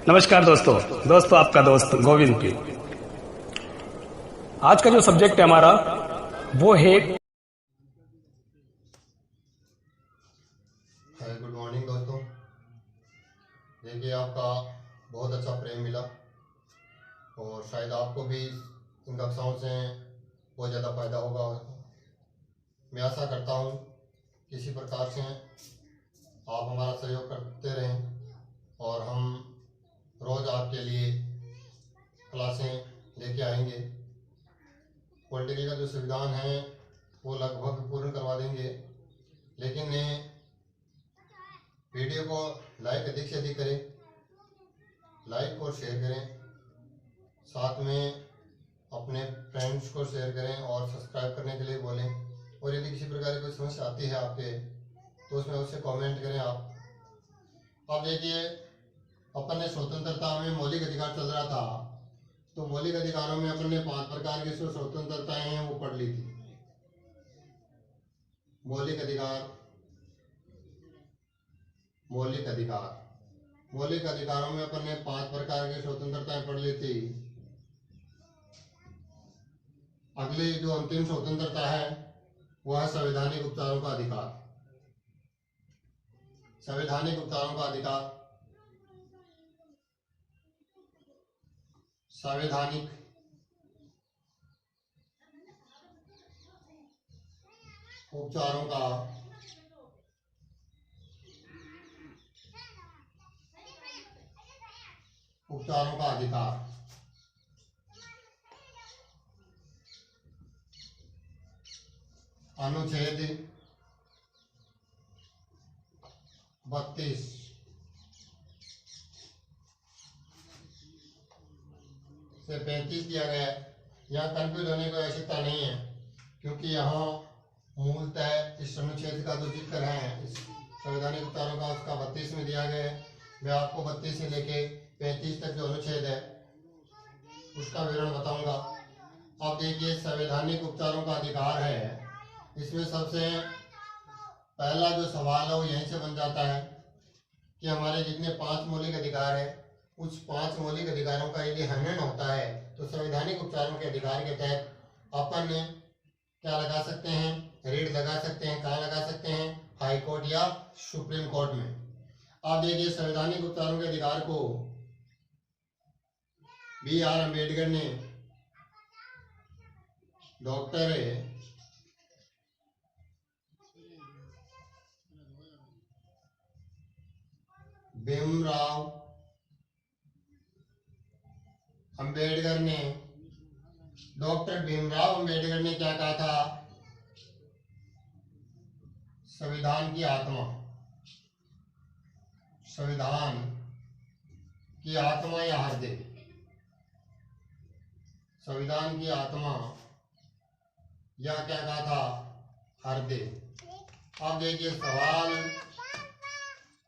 नमस्कार दोस्तों आपका दोस्त गोविंद पी। आज का जो सब्जेक्ट है हमारा वो है गुड मॉर्निंग दोस्तों। देखिए, आपका बहुत अच्छा प्रेम मिला और शायद आपको भी इन कक्षाओं से बहुत ज़्यादा फायदा होगा। मैं आशा करता हूँ किसी प्रकार से आप हमारा सहयोग करते रहें और हम रोज़ आपके लिए क्लासें लेके आएंगे। पॉलिटिकल का जो संविधान है वो लगभग पूर्ण करवा देंगे, लेकिन वीडियो को लाइक अधिक से अधिक करें, लाइक और शेयर करें, साथ में अपने फ्रेंड्स को शेयर करें और सब्सक्राइब करने के लिए बोलें। और यदि किसी प्रकार की कोई समस्या आती है आपके तो उसमें उससे कमेंट करें। आप देखिए, अपन ने स्वतंत्रता में मौलिक अधिकार चल रहा था, तो मौलिक अधिकारों में अपन ने 5 प्रकार की जो स्वतंत्रताएं हैं वो पढ़ ली थी। मौलिक अधिकारों में अपन ने 5 प्रकार की स्वतंत्रताएं पढ़ ली थी। अगली जो अंतिम स्वतंत्रता है वह है संवैधानिक उपचारों का अधिकार। संवैधानिक उपचारों का अधिकार, संवैधानिक उपचारों का अधिकार। अनुच्छेद 32 से 35 दिया गया है। यहाँ कंफ्यूज होने की आवश्यकता नहीं है, क्योंकि यहाँ मूलतः इस अनुच्छेद का जो जिक्र है इस संवैधानिक उपचारों का उसका 32 में दिया गया है। मैं आपको 32 से लेके 35 तक जो अनुच्छेद है उसका विवरण बताऊंगा। अब देखिए, संवैधानिक उपचारों का अधिकार है, इसमें सबसे पहला जो सवाल है वो यहीं से बन जाता है कि हमारे जितने 5 मौलिक अधिकार है उस 5 मौलिक अधिकारों का यदि हनन होता है तो संवैधानिक उपचारों के अधिकार के तहत अपन क्या लगा सकते हैं, रेड लगा सकते हैं। कहाँ लगा सकते हैं? हाई कोर्ट या सुप्रीम कोर्ट में। अब देखिए, संवैधानिक उपचारों के अधिकार को B.R. अम्बेडकर ने डॉक्टर भीमराव अम्बेडकर ने क्या कहा था? संविधान की आत्मा या हृदय, संविधान की आत्मा या क्या कहा था? हृदय। अब देखिए, सवाल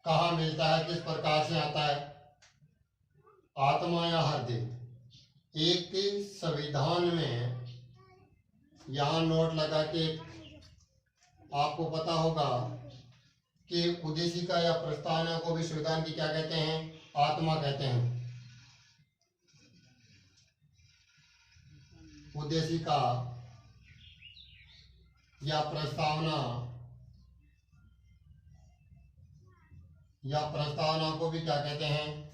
कहाँ मिलता है, किस प्रकार से आता है? आत्मा या हृदय। एक संविधान में यहाँ नोट लगा के आपको पता होगा कि उद्देशिका या प्रस्तावना को भी संविधान की क्या कहते हैं? आत्मा कहते हैं। उद्देशिका या प्रस्तावना को भी क्या कहते हैं?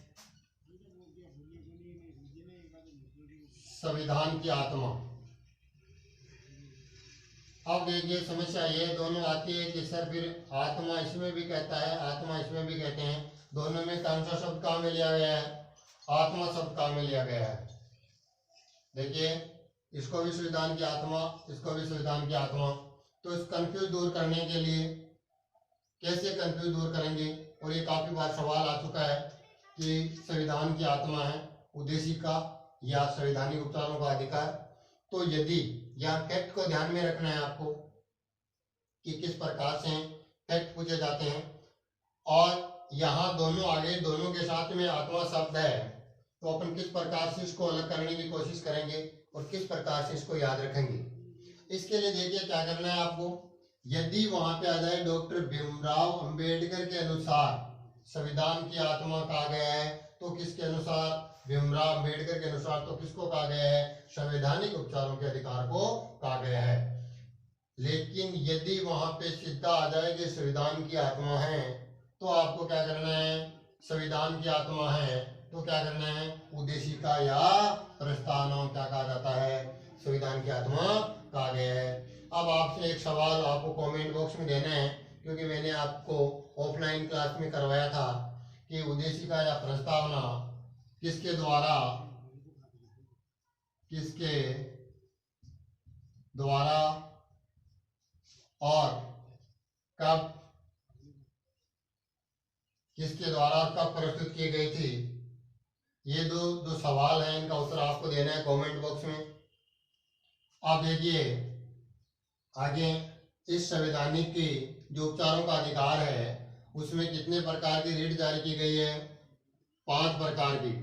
संविधान की आत्मा। अब देखिए, समस्या ये दोनों आती है कि सर फिर आत्मा इसमें भी कहता है, आत्मा इसमें भी कहते हैं, दोनों में कौन सा शब्द कहाँ में लिया गया है? आत्मा शब्द कहाँ में लिया गया है? देखिए, इसको भी संविधान की आत्मा, इसको भी संविधान की आत्मा। तो इस कंफ्यूज दूर करने के लिए कैसे कंफ्यूज दूर करेंगे? और ये काफी बार सवाल आ चुका है कि संविधान की आत्मा है उद्देशिका या संवैधानिक उपचारों का अधिकार। तो यदि यहाँ फैक्ट को ध्यान में रखना है आपको कि किस प्रकार से फैक्ट पूछे जाते हैं, और यहाँ दोनों आगे दोनों के साथ में आत्मा शब्द है, तो अपन किस प्रकार से इसको अलग करने की कोशिश करेंगे और किस प्रकार से इसको याद रखेंगे। इसके लिए देखिए क्या करना है आपको। यदि वहां पे आ जाए डॉक्टर भीमराव अंबेडकर के अनुसार संविधान की आत्मा कहा गया है, तो किसके अनुसार, भीमराव अंबेडकर के अनुसार तो किसको कहा गया है, संवैधानिक उपचारों के अधिकार को कहा गया है। लेकिन यदि वहां पे सीधा आ जाए कि संविधान की आत्मा है, तो आपको क्या करना है, संविधान की आत्मा है तो क्या करना है, उद्देशिका या प्रस्तावना क्या कहा जाता है, संविधान की आत्मा कहा गया है। अब आपसे एक सवाल आपको कमेंट बॉक्स में देना है, क्योंकि मैंने आपको ऑफलाइन क्लास में करवाया था कि उद्देशिका या प्रस्तावना किसके द्वारा और कब प्रस्तुत की गई थी। ये दो सवाल हैं, इनका उत्तर आपको देना है कमेंट बॉक्स में। आप देखिए आगे, इस संवैधानिक की जो उपचारों का अधिकार है उसमें कितने प्रकार की रीट जारी की गई है, 5 प्रकार की।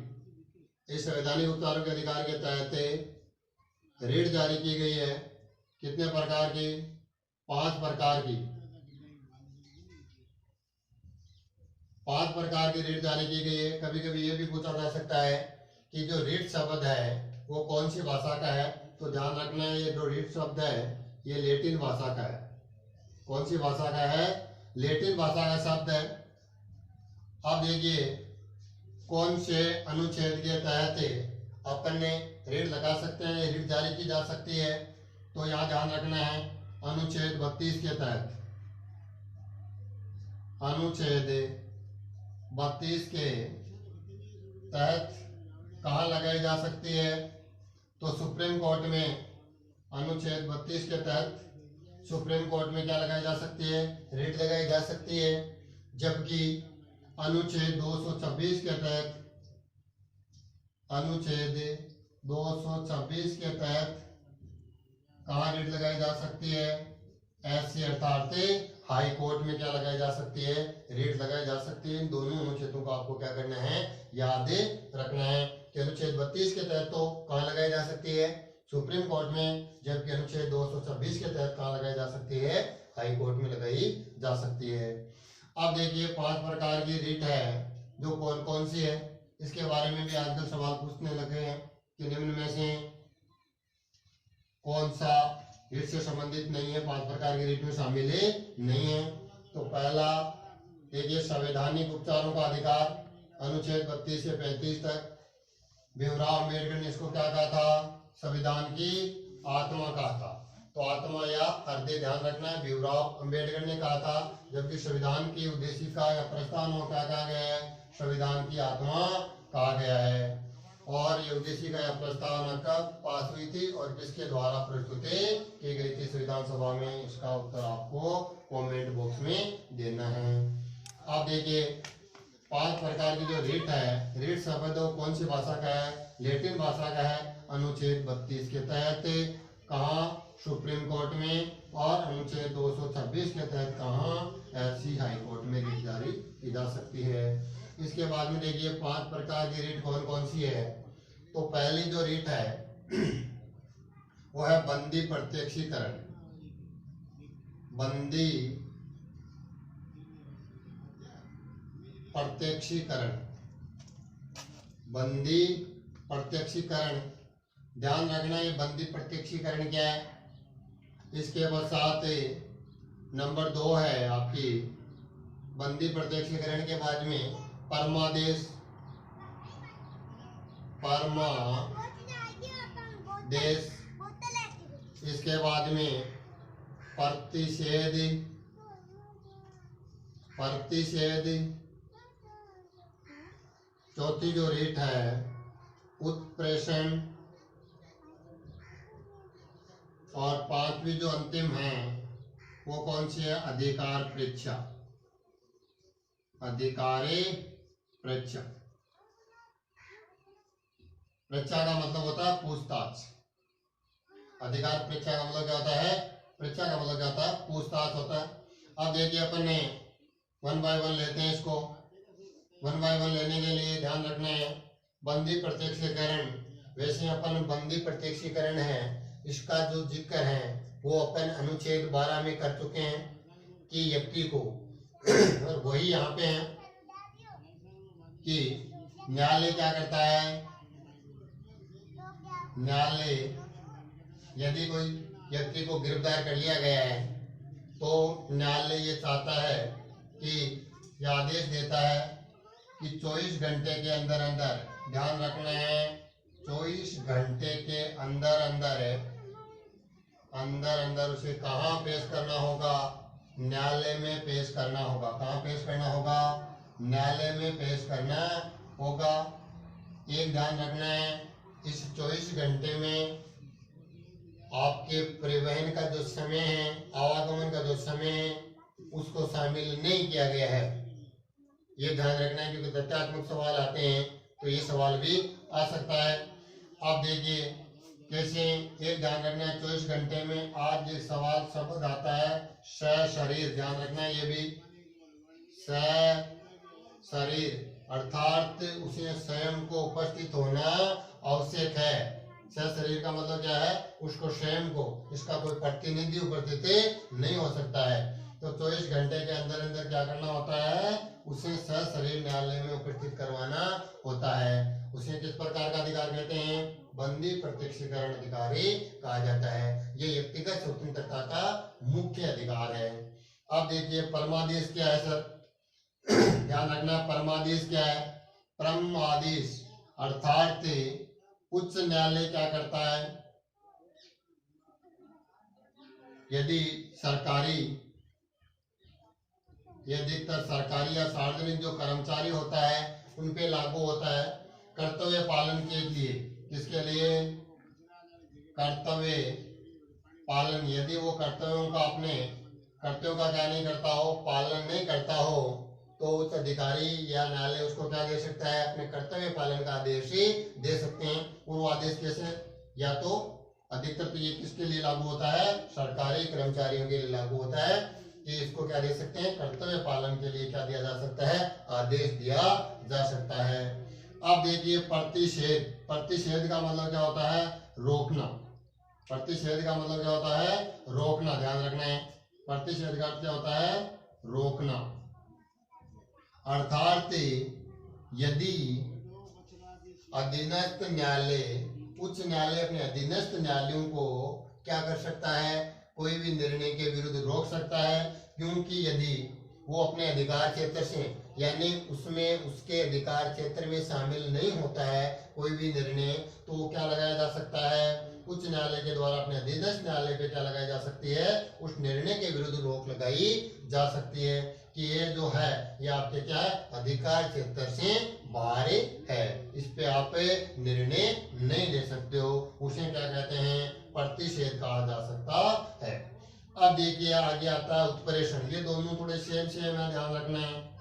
इस संवैधानिक उपचारों के अधिकार के तहत रीट जारी की गई है, कितने प्रकार की, 5 प्रकार की। 5 प्रकार की रीट जारी की गई है। कभी कभी ये भी पूछा जा सकता है कि जो रीट शब्द है वो कौन सी भाषा का है, तो ध्यान रखना है ये जो रीट शब्द है ये लैटिन भाषा का है। कौन सी भाषा का है, लैटिन भाषा का शब्द है। अब देखिए कौन से अनुच्छेद के तहत अपन ने रीट लगा सकते हैं, रीट जारी की जा सकती है, तो यहाँ ध्यान रखना है अनुच्छेद 32 के तहत, अनुच्छेद 32 के तहत कहाँ लगाई जा सकती है, तो सुप्रीम कोर्ट में। अनुच्छेद 32 के तहत सुप्रीम कोर्ट में क्या लगाई जा सकती है, रीट लगाई जा सकती है। जबकि अनुच्छेद 226 के तहत, अनुच्छेद 226 के तहत कहाँ रीट लगाई जा सकती है, एससी अर्थात हाई कोर्ट में क्या लगाई जा सकती है, रीट लगाई जा सकती है। इन दोनों अनुच्छेदों को आपको क्या करना है, याद रखना है कि अनुच्छेद 32 के तहत तो कहाँ लगाई जा सकती है, सुप्रीम कोर्ट में, जबकि अनुच्छेद 226 के तहत कहाँ लगाई जा सकती है, हाई कोर्ट में लगाई जा सकती है। अब देखिए 5 प्रकार की रीट है जो कौन कौन सी है, इसके बारे में भी आजकल सवाल पूछने लगे हैं कि निम्न में से कौन सा रीट से संबंधित नहीं है, 5 प्रकार की रीट में शामिल नहीं है। तो पहला देखिए संवैधानिक उपचारों का अधिकार, अनुच्छेद 32 से 35 तक। भीमराव अंबेडकर ने इसको क्या कहा था, संविधान की आत्मा कहा था। तो आत्मा या हृदय ध्यान रखना है, भीमराव अंबेडकर ने कहा था, जबकि संविधान की उद्देशिका या प्रस्तावना क्या कहा गया है, संविधान की आत्मा कहा गया है। और ये उद्देशिका या प्रस्तावना कब पास हुई थी और किसके द्वारा प्रस्तुत की गई थी संविधान सभा में, इसका उत्तर आपको कमेंट बॉक्स में देना है। अब देखिए 5 प्रकार की जो रीट है, रीट शब्द कौन सी भाषा का है, लैटिन भाषा का है। अनुच्छेद 32 के तहत कहाँ, सुप्रीम कोर्ट में, और अनुच्छेद 226 के तहत कहाँ, एससी हाई कोर्ट में रीट जारी की जा सकती है। इसके बाद में देखिए 5 प्रकार की रीट कौन कौन सी है। तो पहली जो रीट है वो है बंदी प्रत्यक्षीकरण। बंदी प्रत्यक्षीकरण, बंदी प्रत्यक्षीकरण, ध्यान रखना ये बंदी प्रत्यक्षीकरण क्या है। इसके पश्चात नंबर 2 है आपकी बंदी प्रत्यक्षीकरण के बाद में परमादेश, परमादेश। इसके बाद में प्रतिषेध, प्रतिषेध। चौथी जो रीट है उत्प्रेषण, और 5वीं जो अंतिम है वो कौन सी है, अधिकार परीक्षा, अधिकारी परीक्षा। परीक्षा का मतलब होता है पूछताछ, अधिकार परीक्षा का मतलब क्या होता है, परीक्षा का मतलब क्या होता है, पूछताछ होता है। अब देखिए अपन ने 1 बाय 1 लेते हैं इसको। 1 बाय 1 लेने के लिए ध्यान रखना है बंदी प्रत्यक्षीकरण। वैसे अपन बंदी प्रत्यक्षीकरण है इसका जो जिक्र है वो अपन अनुच्छेद 12 में कर चुके हैं कि व्यक्ति को और वही यहाँ पे है कि न्यायालय क्या करता है? न्यायालय यदि कोई व्यक्ति को गिरफ्तार कर लिया गया है तो न्यायालय ये चाहता है कि यह आदेश देता है कि 24 घंटे के अंदर अंदर, ध्यान रखना है, 24 घंटे के अंदर अंदर उसे कहाँ पेश करना होगा? न्यायालय में पेश करना होगा। कहाँ पेश करना होगा? न्यायालय में पेश करना होगा। एक ध्यान रखना है, इस 24 घंटे में आपके परिवहन का जो समय है, आवागमन का जो समय है, उसको शामिल नहीं किया गया है। ये ध्यान रखना है, क्योंकि तथ्यात्मक सवाल आते हैं तो ये सवाल भी आ सकता है। आप देखिए कैसे, एक ध्यान रखना है, 24 घंटे में आज ये सवाल शब्द आता है सशरीर, ध्यान रखना है, ये भी सशरीर, अर्थात उसे स्वयं को उपस्थित होना आवश्यक है। सशरीर का मतलब क्या है? उसको स्वयं को, इसका कोई प्रतिनिधि उपस्थित नहीं हो सकता है। तो 24 घंटे के अंदर अंदर क्या करना होता है? उसे सशरीर न्यायालय में उपस्थित करवाना होता है। उसे किस प्रकार का अधिकार कहते हैं? बंदी प्रत्यक्षीकरण अधिकारी कहा जाता है। ये व्यक्तिगत स्वतंत्रता का मुख्य अधिकार है। अब देखिए परमादेश क्या है सर? ध्यान रखना, परमादेश क्या है? परमादेश अर्थात उच्च न्यायालय क्या करता है? यदि अधिकतर सरकारी या सार्वजनिक जो कर्मचारी होता है उन पे लागू होता है कर्तव्य पालन के लिए। किसके लिए? कर्तव्य पालन। यदि वो कर्तव्यों का क्या नहीं करता हो, पालन नहीं करता हो, तो उच्च अधिकारी या न्यायालय उसको क्या दे सकता है? अपने कर्तव्य पालन का आदेश ही दे सकते हैं। और वो आदेश कैसे? या तो अधिकतर तो ये किसके लिए लागू होता है? सरकारी कर्मचारियों के लिए लागू होता है कि इसको क्या दे सकते हैं? कर्तव्य पालन के लिए क्या दिया जा सकता है? आदेश दिया जा सकता है। अब देखिए प्रतिषेध। प्रतिषेध का मतलब क्या होता है? रोकना। प्रतिषेध का मतलब क्या होता है? रोकना, ध्यान रखना है। प्रतिषेध का अर्थ क्या होता है? रोकना। अर्थात यदि अधीनस्थ न्यायालय, उच्च न्यायालय अपने अधीनस्थ न्यायालयों को क्या कर सकता है? कोई भी निर्णय के विरुद्ध रोक सकता है, क्योंकि यदि वो अपने अधिकार क्षेत्र से, यानी उसमें उसके अधिकार क्षेत्र में शामिल नहीं होता है कोई भी निर्णय, तो वो क्या लगाया जा सकता है? उच्च न्यायालय के द्वारा अपने अधीनस्थ न्यायालय पे क्या लगाई जा सकती है? उस निर्णय के विरुद्ध रोक लगाई जा सकती है कि ये जो है ये आपके क्या है? अधिकार क्षेत्र से बाहर है, इस पे आप निर्णय नहीं ले सकते हो। उसे क्या कहते हैं? प्रतिषेध कहा जा सकता है। अब देखिए आगे आता है उत्प्रेषण। ये दोनों थोड़े सेम है, ध्यान रखना है।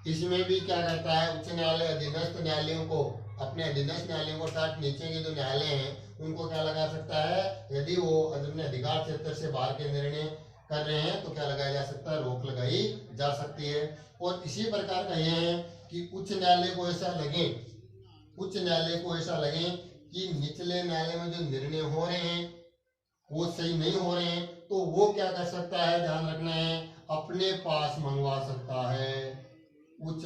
इसमें भी क्या कहता है? उच्च न्यायालय अधीनस्थ न्यायालयों को, अपने अधीनस्थ न्यायालयों को साथ नीचे के जो न्यायालय हैं उनको क्या लगा सकता है? यदि वो अपने अधिकार क्षेत्र से बाहर के निर्णय कर रहे हैं तो क्या लगाया जा सकता है? रोक लगाई जा सकती है। और इसी प्रकार का यह है कि उच्च न्यायालय को ऐसा लगे कि निचले न्यायालय में जो निर्णय हो रहे हैं वो सही नहीं हो रहे हैं, तो वो क्या कर सकता है? ध्यान रखना है, अपने पास मंगवा सकता है। उच्च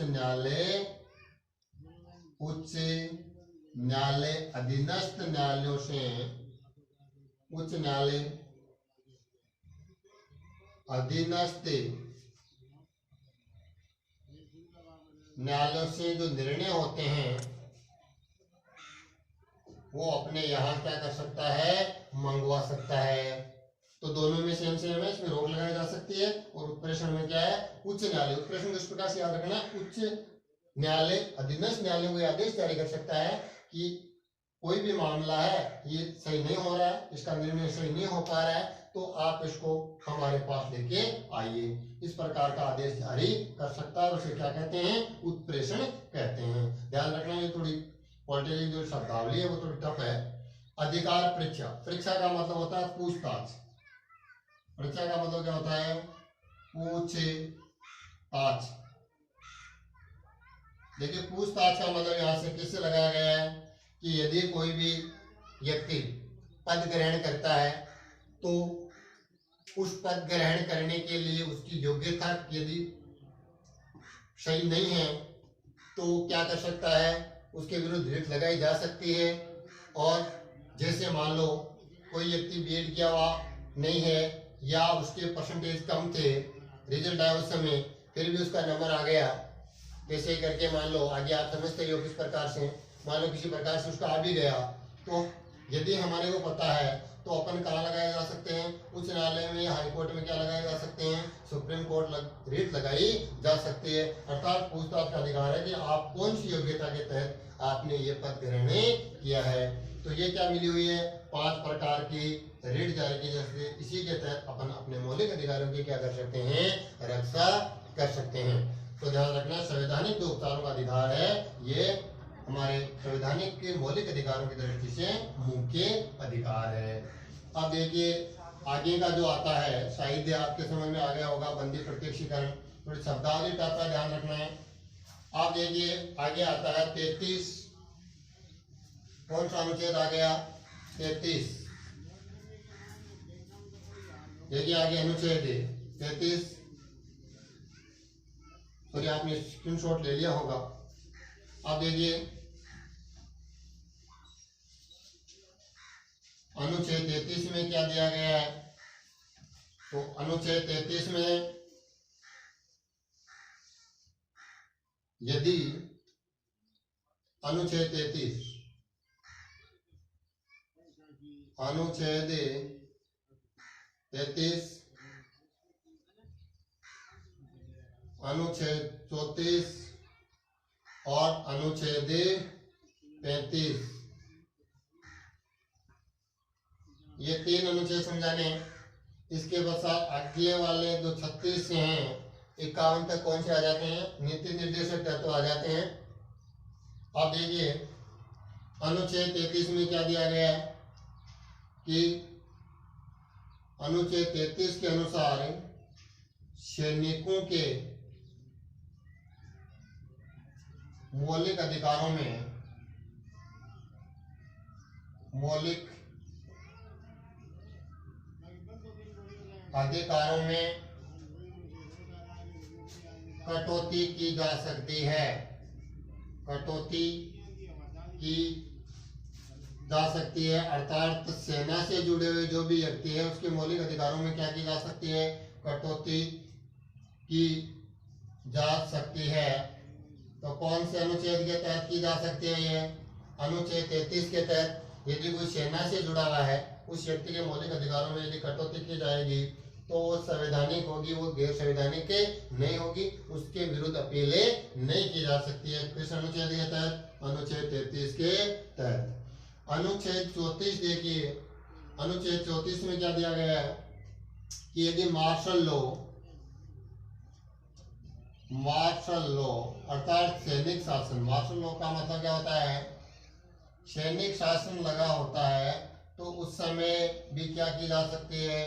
न्यायालय अधीनस्थ न्यायालयों से, उच्च न्यायालय अधीनस्थ न्यायालयों से जो निर्णय होते हैं वो अपने यहाँ क्या कर सकता है? मंगवा सकता है। तो दोनों में सेम है, इसमें रोक लगाई जा सकती है। और उत्प्रेषण में क्या है? उच्च न्यायालय, उत्प्रेषण किस प्रकार से याद रखना, उच्च न्यायालय अधीनस्थ न्यायालय को आदेश जारी कर सकता है कि कोई भी मामला है ये सही नहीं हो रहा है, इसका निर्णय सही नहीं हो पा रहा है, तो आप इसको हमारे पास लेके आइए, इस प्रकार का आदेश जारी कर सकता है। उसे क्या कहते हैं? उत्प्रेषण कहते हैं। ध्यान रखना, ये थोड़ी पॉलिटिकल जो शब्दावली है वो थोड़ी टफ है। अधिकार परीक्षा। परीक्षा का मतलब होता है पूछताछ। परीक्षा का मतलब क्या होता है? पूछताछ। देखिए पूछताछ का मतलब यहाँ से किससे लगाया गया है कि यदि कोई भी व्यक्ति पद ग्रहण करता है तो उस पद ग्रहण करने के लिए उसकी योग्यता यदि सही नहीं है तो वो क्या कर सकता है, उसके विरुद्ध रिट लगाई जा सकती है। और जैसे मान लो कोई व्यक्ति बीएड किया हुआ नहीं है या उसके परसेंटेज कम थे, रिजल्ट आया उस समय, फिर भी उसका नंबर आ गया, कैसे करके मान लो आगे आप समझते हो किस प्रकार से, मान लो किसी प्रकार से उसका आ भी गया, तो यदि हमारे को पता है तो अपन कहाँ लगाए जा सकते हैं, उच्च न्यायालय में या हाई कोर्ट में क्या लगाए जा सकते हैं, सुप्रीम कोर्ट रिट लगाई जा सकती है। अर्थात पूछताछ का अधिकार है कि आप कौन सी योग्यता के तहत आपने ये पद ग्रहण किया है। तो ये क्या मिली हुई है, 5 प्रकार की रिट जारी की जाती है। इसी के तहत अपन अपने मौलिक अधिकारों की क्या कर सकते हैं, रक्षा कर सकते हैं। तो ध्यान रखना, संवैधानिक जो उपचारों का अधिकार है ये हमारे संवैधानिक के मौलिक अधिकारों की दृष्टि से मुख्य अधिकार है। अब देखिए आगे का जो आता है, साहित्य आपके समझ में आ गया होगा, बंदी प्रत्यक्षीकरण, थोड़ी शब्दावली का ध्यान रखना है। आप देखिए आगे आता है 33, कौन सा अनुच्छेद आ गया, 33। देखिए आगे अनुच्छेद 33, सॉरी आपने स्क्रीनशॉट ले लिया होगा। आप देखिए अनुच्छेद 33 में क्या दिया गया है, तो अनुच्छेद 33 में यदि अनुच्छेद 33 अनुच्छेद 33 अनुच्छेद 34 और अनुच्छेद 35, ये 3 अनुच्छेद समझाने। इसके पश्चात अगले वाले जो 36 से हैं 51 तक कौन से आ जाते हैं, नीति निर्देशक तत्व आ जाते हैं। अब देखिए अनुच्छेद 33 में क्या दिया गया है कि अनुच्छेद 33 के अनुसार सैनिकों के मौलिक अधिकारों में कटौती की जा सकती है, कटौती की जा सकती है। अर्थात सेना से जुड़े हुए जो भी व्यक्ति है उसके मौलिक अधिकारों में क्या की जा सकती है, कटौती की जा सकती है। तो कौन से अनुच्छेद के तहत की जा सकती है, ये अनुच्छेद 33 के तहत। यदि कोई सेना से जुड़ा हुआ है उस व्यक्ति के मौलिक अधिकारों में यदि कटौती की जाएगी तो वो संवैधानिक होगी, वो गैर संवैधानिक नहीं होगी, उसके विरुद्ध अपीलें नहीं की जा सकती है। किस अनुच्छेद के तहत, अनुच्छेद 33 के तहत। अनुच्छेद 34 देखिए, अनुच्छेद 34 में क्या दिया गया है कि यदि मार्शल लॉ अर्थात सैनिक शासन, मार्शल लॉ का मतलब क्या होता है, सैनिक शासन लगा होता है, तो उस समय भी क्या की जा सकती है,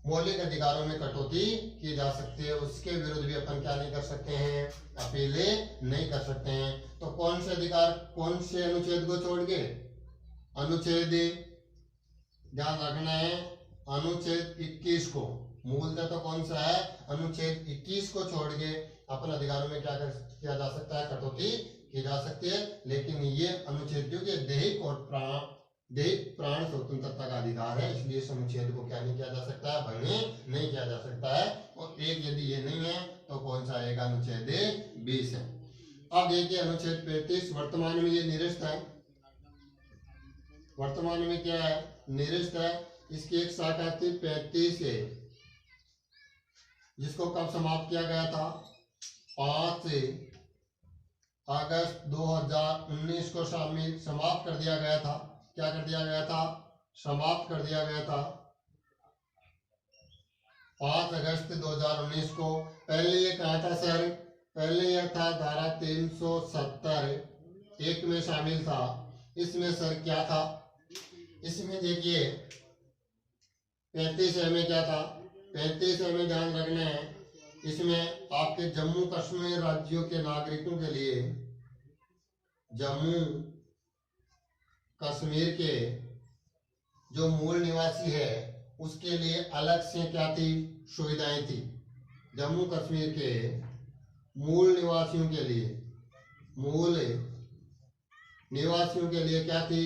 मौलिक अधिकारों में कटौती की जा सकती है। उसके विरुद्ध भी अपन क्या नहीं कर सकते हैं, अपीलें नहीं कर सकते हैं। तो कौन से अधिकार, कौन से अनुच्छेद को छोड़ के, अनुच्छेद ध्यान रखना है, अनुच्छेद 21 को, मूलतः तो कौन सा है, अनुच्छेद 21 को छोड़ के अपन अधिकारों में क्या किया जा सकता है, कटौती की जा सकती है। लेकिन ये अनुच्छेद क्योंकि दैहिक और प्राण स्वतंत्रता का अधिकार है, इसलिए इस अनुच्छेद को क्या नहीं किया जा सकता है, भंग नहीं किया जा सकता है। और एक यदि ये नहीं है तो कौन सा आएगा, अनुच्छेद 20 है। अब देखिए अनुच्छेद 35, वर्तमान में ये निरस्त है, वर्तमान में क्या है, निरस्त है। इसकी एक शाखा थी 35 है, जिसको कब समाप्त किया गया था, 5 अगस्त 2019 को समाप्त कर दिया गया था। क्या कर दिया गया था, समाप्त कर दिया गया था 5 अगस्त 2019 को। पहले ये कहा था सर, पहले यह था धारा 370 एक में शामिल था। इसमें सर क्या था, इसमें देखिए 35 में क्या था, 35 में ध्यान रखना है, इसमें आपके जम्मू कश्मीर राज्यों के नागरिकों के लिए, जम्मू कश्मीर के जो मूल निवासी है उसके लिए अलग से क्या थी, सुविधाएं थी। जम्मू कश्मीर के मूल निवासियों के लिए मूल निवासियों के लिए क्या थी,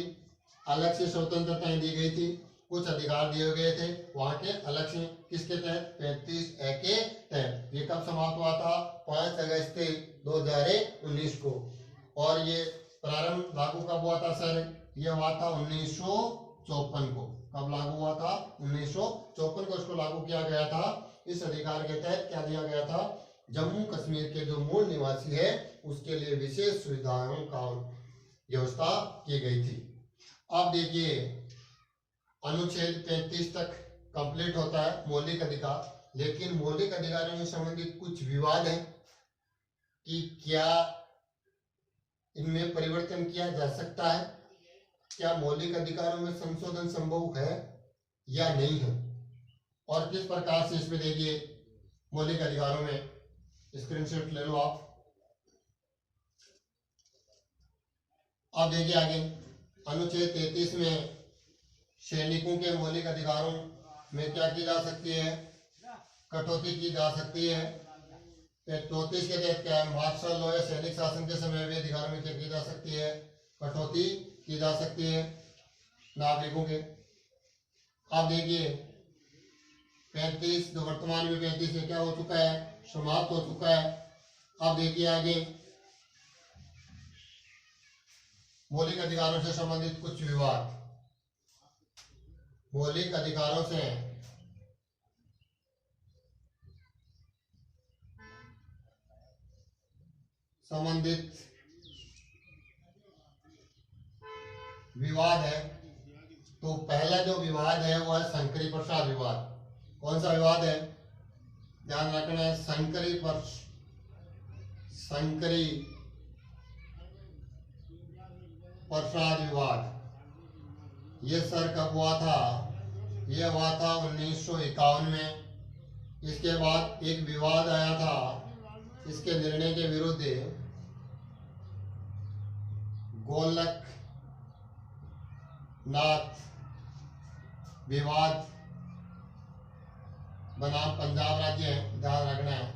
अलग से स्वतंत्रताएं दी गई थी, कुछ अधिकार दिए गए थे वहां के अलग से। किसके तहत? 35A के तहत। ये कब समाप्त हुआ था? 5 अगस्त 2019 को। और ये प्रारंभ लागू कब हुआ था सर? ये हुआ था 1954 को। कब लागू हुआ था? 1954 को इसको लागू किया गया था। इस अधिकार के तहत क्या दिया गया था? जम्मू कश्मीर के जो मूल निवासी है उसके लिए विशेष सुविधाओं का व्यवस्था की गई थी। अब देखिए अनुच्छेद 35 तक कंप्लीट होता है मौलिक अधिकार, लेकिन मौलिक अधिकारों से संबंधित कुछ विवाद है कि क्या इनमें परिवर्तन किया जा सकता है, क्या मौलिक अधिकारों में संशोधन संभव है या नहीं है, और किस प्रकार से इसमें देखिए मौलिक अधिकारों में स्क्रीनशॉट ले लो आप। अब देखिए आगे अनुच्छेद 33 में सैनिकों के मौलिक अधिकारों में क्या की जा सकती है? कटौती की जा सकती है। 34 के तहत क्या है? मार्शल लॉ या सैनिक शासन के समय भी अधिकारों में क्या की जा सकती है? कटौती की जा सकती है नागरिकों के। अब देखिए 35 जो वर्तमान में 35 में क्या हो चुका है? समाप्त हो चुका है। अब देखिए आगे मौलिक अधिकारों से संबंधित कुछ विवाद। मौलिक अधिकारों से संबंधित विवाद है। तो पहला जो विवाद है वो है शंकरी प्रसाद विवाद। कौन सा विवाद है? ध्यान रखना है, शंकरी प्रसाद विवाद। ये सर कब हुआ था? ये हुआ था 1951 में। इसके बाद एक विवाद आया था इसके निर्णय के विरुद्ध, गोलक नाथ विवाद बनाम पंजाब राज्य है, ध्यान रखना है।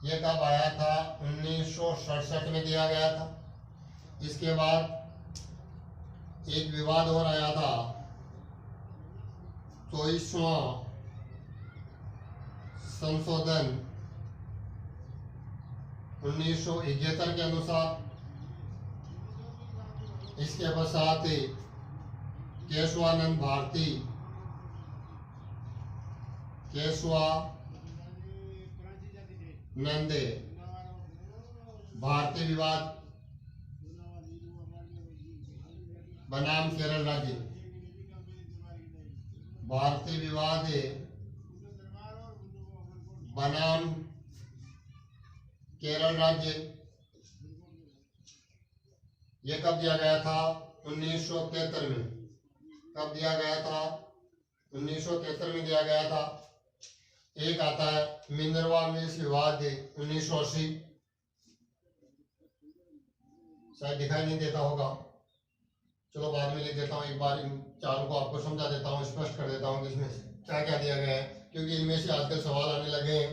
यह कब आया था? 1967 में दिया गया था। इसके बाद एक विवाद और आया था 24वां संशोधन 1971 के अनुसार। इसके पश्चात केशवानंद भारती विवाद बनाम केरल राज्य। भारतीय विवाद बनाम केरल राज्य। यह कब दिया गया था? 1973 में। कब दिया गया था? 1973 में दिया गया था। एक आता है मिनरवा मिल्स विवाद 1980। शायद दिखाई नहीं देता होगा, चलो बाद में लिख देता हूँ। एक बार इन चारों को आपको समझा देता हूँ, स्पष्ट कर देता हूँ कि इसमें क्या क्या दिया गया है, क्योंकि इनमें से आजकल सवाल आने लगे हैं।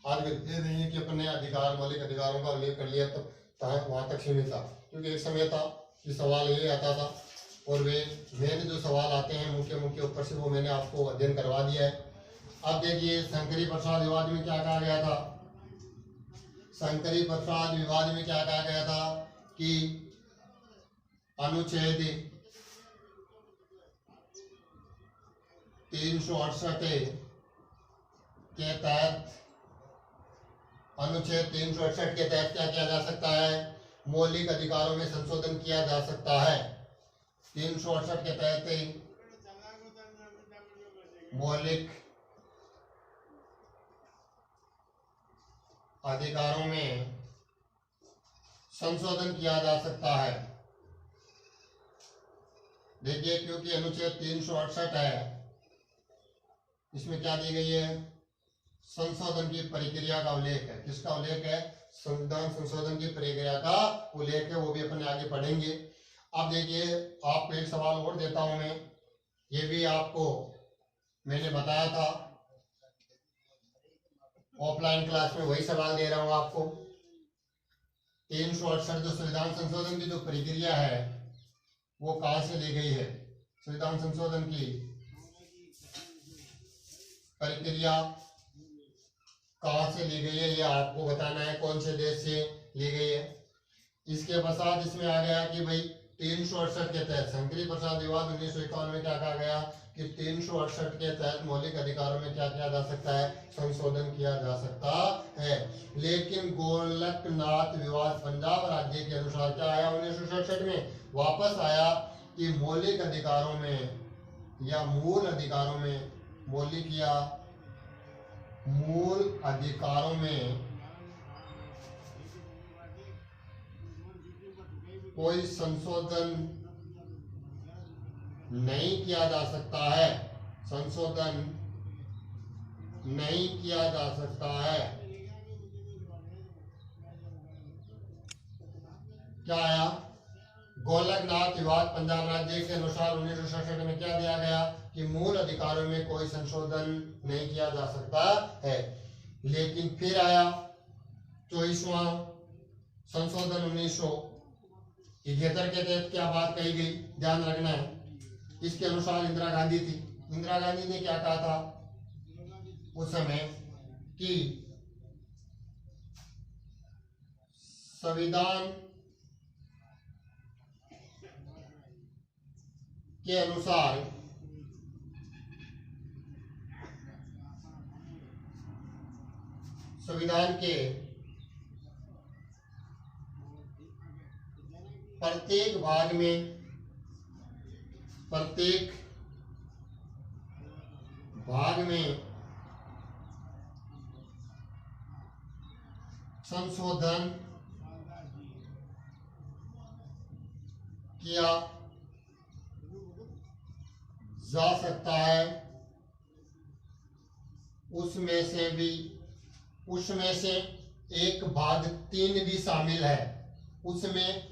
आजकल ये नहीं है कि अपने अधिकार मौलिक अधिकारों का उल्लेख कर लिया तो वहां तक सीमित था, क्योंकि एक समय था कि सवाल ये आता था और वे मेन जो सवाल आते हैं मुख्य ऊपर से वो मैंने आपको अध्ययन करवा दिया है। अब देखिए शंकरी प्रसाद विवाद में क्या कहा गया था? शंकरी प्रसाद विवाद में क्या कहा गया था कि अनुच्छेद 368 के तहत अनुच्छेद 368 के तहत क्या किया जा सकता है? मौलिक अधिकारों में संशोधन किया जा सकता है। 368 के तहत मौलिक अधिकारों में संशोधन किया जा सकता है। देखिए क्योंकि अनुच्छेद 368 है, इसमें क्या दी गई है? संशोधन की प्रक्रिया का उल्लेख है। किसका उल्लेख है? संविधान संशोधन की प्रक्रिया का उल्लेख है, वो भी अपने आगे पढ़ेंगे। अब देखिए आपको एक सवाल और देता हूं मैं, ये भी आपको मैंने बताया था ऑफलाइन क्लास में, वही सवाल दे रहा हूं आपको। 368 जो संविधान संशोधन की जो प्रक्रिया है वो कहां से ली गई है? संविधान संशोधन की प्रक्रिया कहां से ली गई है ये आपको बताना है, कौन से देश से ली गई है। इसके पश्चात इसमें आ गया कि भाई 368 के तहत शंकरी प्रसाद विवाद 1951 में क्या कहा गया कि 368 के तहत मौलिक अधिकारों में क्या किया जा सकता है? संशोधन किया जा सकता है। लेकिन गोलकनाथ विवाद पंजाब राज्य के अनुसार क्या आया 1967 में? वापस आया कि मौलिक अधिकारों में या मूल अधिकारों में, मौलिक या मूल अधिकारों में कोई संशोधन नहीं किया जा सकता है, संशोधन नहीं किया जा सकता है। क्या आया? गोलकनाथ विवाद पंजाब राज्य के अनुसार 1967 में क्या दिया गया कि मूल अधिकारों में कोई संशोधन नहीं किया जा सकता है। लेकिन फिर आया 24वां संशोधन 1971 के तहत क्या बात कही गई, ध्यान रखना है। इसके अनुसार इंदिरा गांधी थी, इंदिरा गांधी ने क्या कहा था उस समय कि संविधान के अनुसार संविधान के प्रत्येक भाग में संशोधन किया जा सकता है। उसमें से एक भाग 3 भी शामिल है, उसमें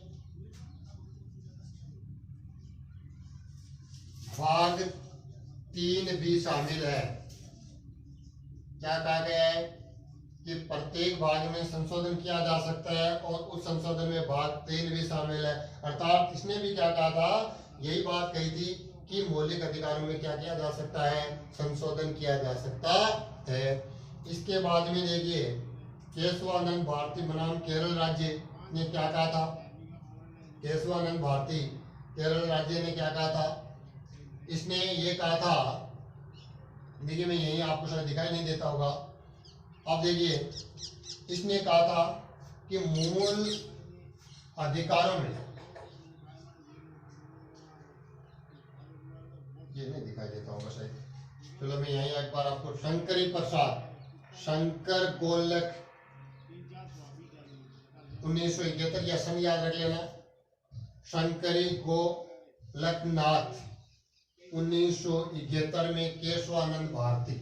भाग 3 भी शामिल है। क्या कहा गया है कि प्रत्येक भाग में संशोधन किया जा सकता है और उस संशोधन में भाग 3 भी शामिल है। अर्थात इसने भी क्या कहा था, यही बात कही थी कि मौलिक अधिकारों में क्या किया जा सकता है? संशोधन किया जा सकता है। इसके बाद में देखिए केशवानंद भारती बनाम केरल राज्य ने क्या कहा था? केशवानंद भारती केरल राज्य ने क्या कहा था? इसने ये कहा था, देखिए मैं यही आपको शायद दिखाई नहीं देता होगा, अब देखिए इसने कहा था कि मूल अधिकारों में, ये नहीं दिखाई देता होगा शायद, चलो मैं यही एक बार आपको शंकर गोलक 1971 या सन याद रख लेना। शंकरी गोलकनाथ 1971 में केशवानंद भारती,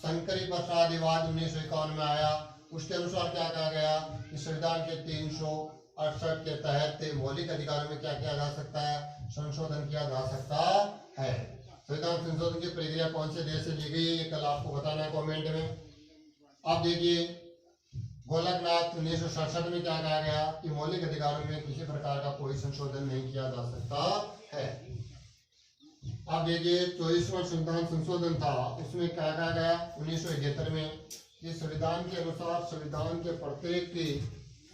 शंकरी प्रसाद विवाद 1951 में आया। उसके अनुसार क्या कहा गया कि संविधान के 368 के तहत मौलिक अधिकारों में क्या किया जा सकता है? संशोधन किया जा सकता है। संविधान संशोधन की प्रक्रिया कौन से देश से ली गई है ये कल आपको बताना है कमेंट में। अब देखिए गोलकनाथ 1967 में क्या कहा गया कि मौलिक अधिकारों में किसी प्रकार का कोई संशोधन नहीं किया जा सकता है। अब देखिए 24वां संविधान संशोधन था, उसमें क्या कहा गया 1971 में कि संविधान के अनुसार संविधान के प्रत्येक के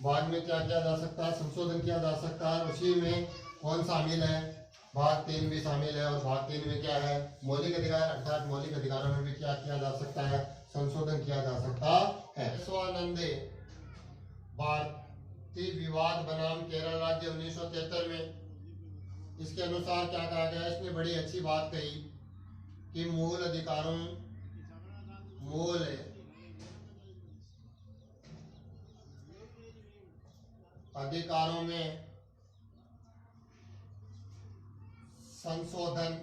भाग में क्या किया जा सकता है? संशोधन किया जा सकता है। उसी में कौन शामिल है? भाग 3 भी शामिल है। और भाग 3 में क्या है? मौलिक अधिकार, अर्थात मौलिक अधिकारों में भी क्या किया जा सकता है? संशोधन किया जा सकता है। केशवानंद भारती विवाद बनाम केरल राज्य 1973 में, इसके अनुसार क्या कहा गया? इसने बड़ी अच्छी बात कही कि मूल अधिकारों में संशोधन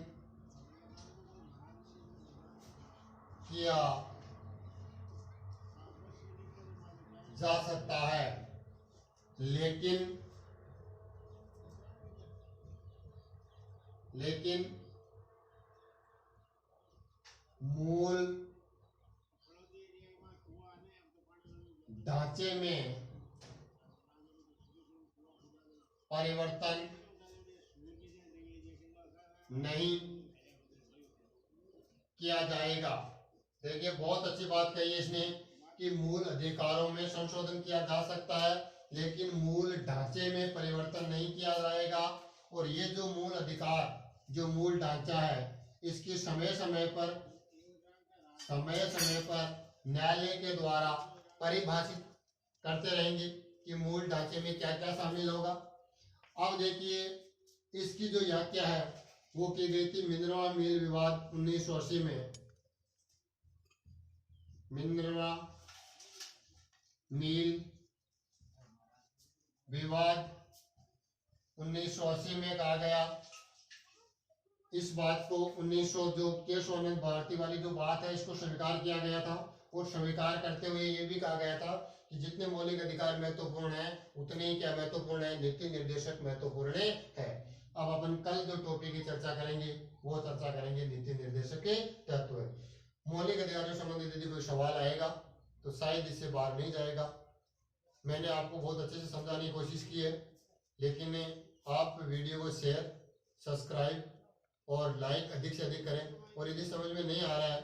किया जा सकता है, लेकिन मूल ढांचे में परिवर्तन नहीं किया जाएगा। देखिए बहुत अच्छी बात कही है इसने कि मूल अधिकारों में संशोधन किया जा सकता है लेकिन मूल ढांचे में परिवर्तन नहीं किया जाएगा। और ये जो मूल अधिकार, जो मूल ढांचा है, इसकी समय समय पर न्यायालय के द्वारा परिभाषित करते रहेंगे कि मूल ढांचे में क्या क्या शामिल होगा। अब देखिए इसकी जो व्याख्या है वो की गई थी मिनरवा मिल विवाद 1980 में। मिनरवा मिल विवाद 1980 में कहा गया। इस बात को 1900 जो केशवानंद भारती वाली जो बात है इसको स्वीकार किया गया था और स्वीकार करते हुए ये भी कहा गया था कि जितने मौलिक अधिकार महत्वपूर्ण है उतने ही क्या महत्वपूर्ण है, नीति निर्देशक महत्वपूर्ण है। अब अपन कल जो टॉपिक की चर्चा करेंगे वो चर्चा करेंगे नीति निर्देशक के तत्व। मौलिक अधिकारों से संबंधित यदि कोई सवाल आएगा तो शायद इससे बाहर नहीं जाएगा। मैंने आपको बहुत अच्छे से समझाने की कोशिश की है, लेकिन आप वीडियो को शेयर, सब्सक्राइब और लाइक अधिक से अधिक करें। और यदि समझ में नहीं आ रहा है,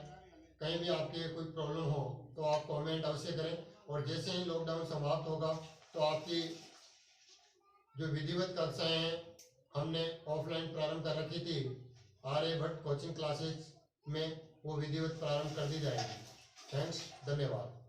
कहीं भी आपके कोई प्रॉब्लम हो तो आप कमेंट अवश्य करें। और जैसे ही लॉकडाउन समाप्त होगा तो आपकी जो विधिवत कक्षाएं हैं हमने ऑफलाइन प्रारंभ कर रखी थी आर्यभट्ट कोचिंग क्लासेज में, वो विधिवत प्रारंभ कर दी जाएगी। थैंक्स, धन्यवाद।